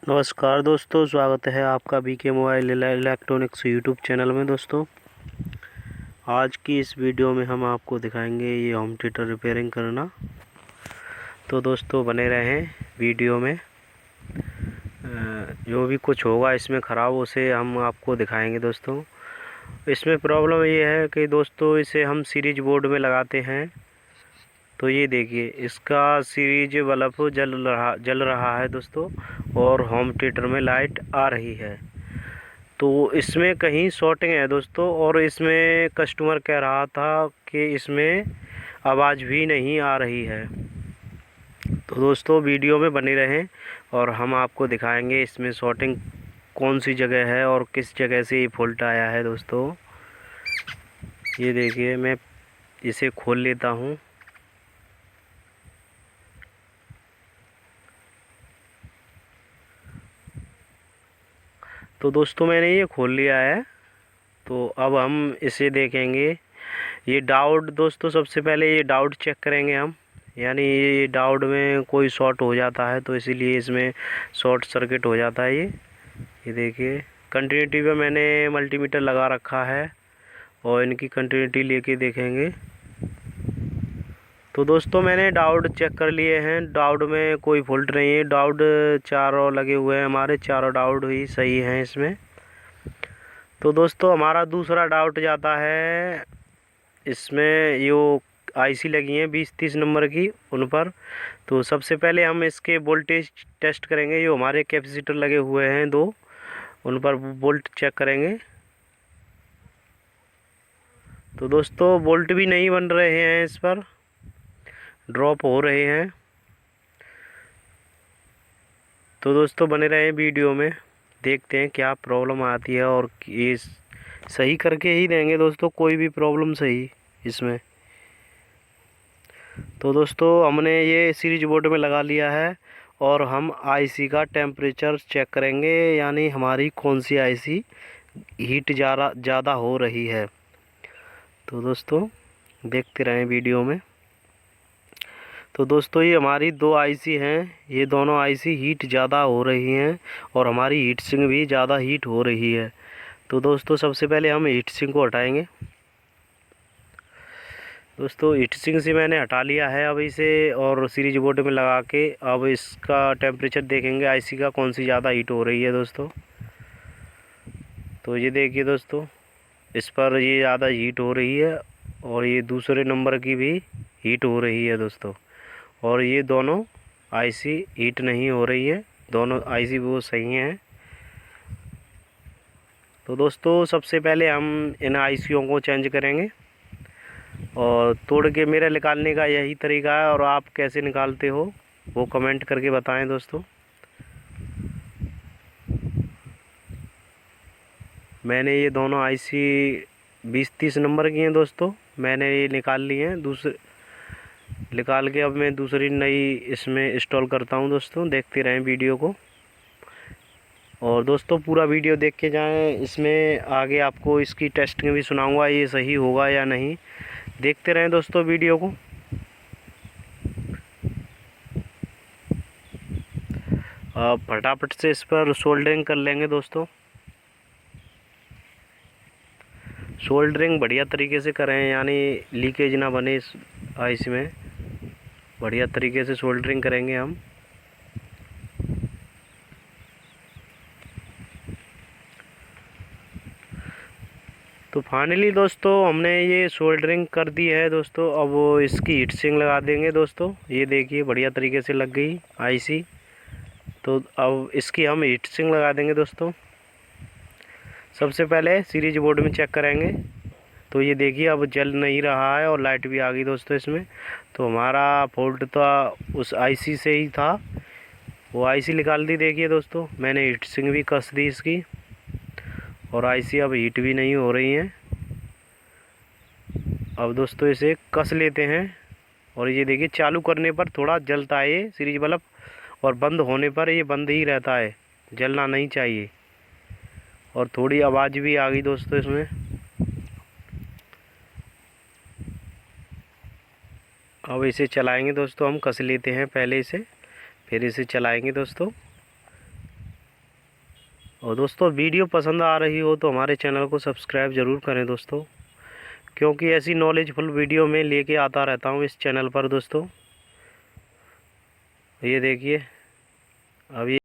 नमस्कार दोस्तों, स्वागत है आपका BK mobile electronics YouTube channel में। दोस्तों, आज की इस वीडियो में हम आपको दिखाएंगे ये होम थिएटर रिपेयरिंग करना। तो दोस्तों बने रहें वीडियो में। जो भी कुछ होगा इसमें ख़राब उसे हम आपको दिखाएंगे। दोस्तों, इसमें प्रॉब्लम ये है कि दोस्तों इसे हम सीरीज बोर्ड में लगाते हैं तो ये देखिए इसका सीरीज बल्ब जल रहा है दोस्तों, और होम थिएटर में लाइट आ रही है। तो इसमें कहीं शॉर्टिंग है दोस्तों, और इसमें कस्टमर कह रहा था कि इसमें आवाज़ भी नहीं आ रही है। तो दोस्तों वीडियो में बने रहें और हम आपको दिखाएंगे इसमें शॉर्टिंग कौन सी जगह है और किस जगह से ये फॉल्ट आया है। दोस्तों ये देखिए, मैं इसे खोल लेता हूँ। तो दोस्तों मैंने ये खोल लिया है। तो अब हम इसे देखेंगे। ये डायोड दोस्तों, सबसे पहले ये डायोड चेक करेंगे हम, यानी ये डायोड में कोई शॉर्ट हो जाता है तो इसीलिए इसमें शॉर्ट सर्किट हो जाता है। ये देखिए कंटिन्यूटी पे मैंने मल्टीमीटर लगा रखा है और इनकी कंटिन्यूटी लेके देखेंगे। तो दोस्तों मैंने डायोड चेक कर लिए हैं, डायोड में कोई फॉल्ट नहीं है। डायोड चारों लगे हुए हैं, हमारे चारों डायोड ही सही हैं इसमें। तो दोस्तों हमारा दूसरा डाउट जाता है इसमें जो आईसी लगी हैं 20-30 नंबर की, उन पर। तो सबसे पहले हम इसके वोल्टेज टेस्ट करेंगे। जो हमारे कैपेसिटर लगे हुए हैं दो, उन पर वोल्ट चेक करेंगे। तो दोस्तों वोल्ट भी नहीं बन रहे हैं, इस पर ड्रॉप हो रहे हैं। तो दोस्तों बने रहें वीडियो में, देखते हैं क्या प्रॉब्लम आती है और ये सही करके ही देंगे दोस्तों, कोई भी प्रॉब्लम सही इसमें। तो दोस्तों हमने ये सीरीज बोर्ड में लगा लिया है और हम आईसी का टेम्परेचर चेक करेंगे, यानी हमारी कौन सी आईसी हीट ज़्यादा हो रही है। तो दोस्तों देखते रहें वीडियो में। तो दोस्तों ये हमारी दो आईसी हैं, ये दोनों आईसी हीट ज़्यादा हो रही हैं और हमारी हीट सिंक भी ज़्यादा हीट हो रही है। तो दोस्तों सबसे पहले हम हीट सिंक को हटाएंगे। दोस्तों हीट सिंक से मैंने हटा लिया है अब इसे, और सीरीज बोर्ड में लगा के अब इसका टेम्परेचर देखेंगे आईसी का कौन सी ज़्यादा हीट हो रही है दोस्तों। तो ये देखिए दोस्तों, इस पर ये ज़्यादा हीट हो रही है और ये दूसरे नंबर की भी हीट हो रही है दोस्तों। और ये दोनों आईसी हीट नहीं हो रही है, दोनों आईसी वो सही हैं। तो दोस्तों सबसे पहले हम इन आईसीओ को चेंज करेंगे, और तोड़ के मेरा निकालने का यही तरीका है, और आप कैसे निकालते हो वो कमेंट करके बताएं दोस्तों। मैंने ये दोनों आईसी 20-30 नंबर की हैं दोस्तों, मैंने ये निकाल ली हैं। दूसरे निकाल के अब मैं दूसरी नई इसमें इंस्टॉल करता हूं दोस्तों। देखते रहें वीडियो को, और दोस्तों पूरा वीडियो देख के जाएं। इसमें आगे आपको इसकी टेस्टिंग भी सुनाऊंगा, ये सही होगा या नहीं। देखते रहें दोस्तों वीडियो को। अब फटाफट से इस पर सोल्डरिंग कर लेंगे दोस्तों। सोल्डरिंग बढ़िया तरीके से करें, यानी लीकेज ना बने इस आईसी में। बढ़िया तरीके से सोल्डरिंग करेंगे हम। तो फाइनली दोस्तों हमने ये सोल्डरिंग कर दी है दोस्तों। अब वो इसकी हीट सिंक लगा देंगे दोस्तों। ये देखिए बढ़िया तरीके से लग गई आईसी। तो अब इसकी हम हीट सिंक लगा देंगे दोस्तों। सबसे पहले सीरीज बोर्ड में चेक करेंगे। तो ये देखिए अब जल नहीं रहा है और लाइट भी आ गई दोस्तों इसमें। तो हमारा फॉल्ट तो उस आईसी से ही था, वो आईसी निकाल दी। देखिए दोस्तों मैंने हीट सिंक भी कस दी इसकी, और आईसी अब हीट भी नहीं हो रही है। अब दोस्तों इसे कस लेते हैं, और ये देखिए चालू करने पर थोड़ा जलता है ये सीरीज बल्ब, और बंद होने पर ये बंद ही रहता है, जलना नहीं चाहिए। और थोड़ी आवाज़ भी आ गई दोस्तों इसमें। अब इसे चलाएंगे दोस्तों, हम कस लेते हैं पहले इसे, फिर इसे चलाएंगे दोस्तों। और दोस्तों वीडियो पसंद आ रही हो तो हमारे चैनल को सब्सक्राइब ज़रूर करें दोस्तों, क्योंकि ऐसी नॉलेजफुल वीडियो मैं लेके आता रहता हूँ इस चैनल पर दोस्तों। ये देखिए अब ये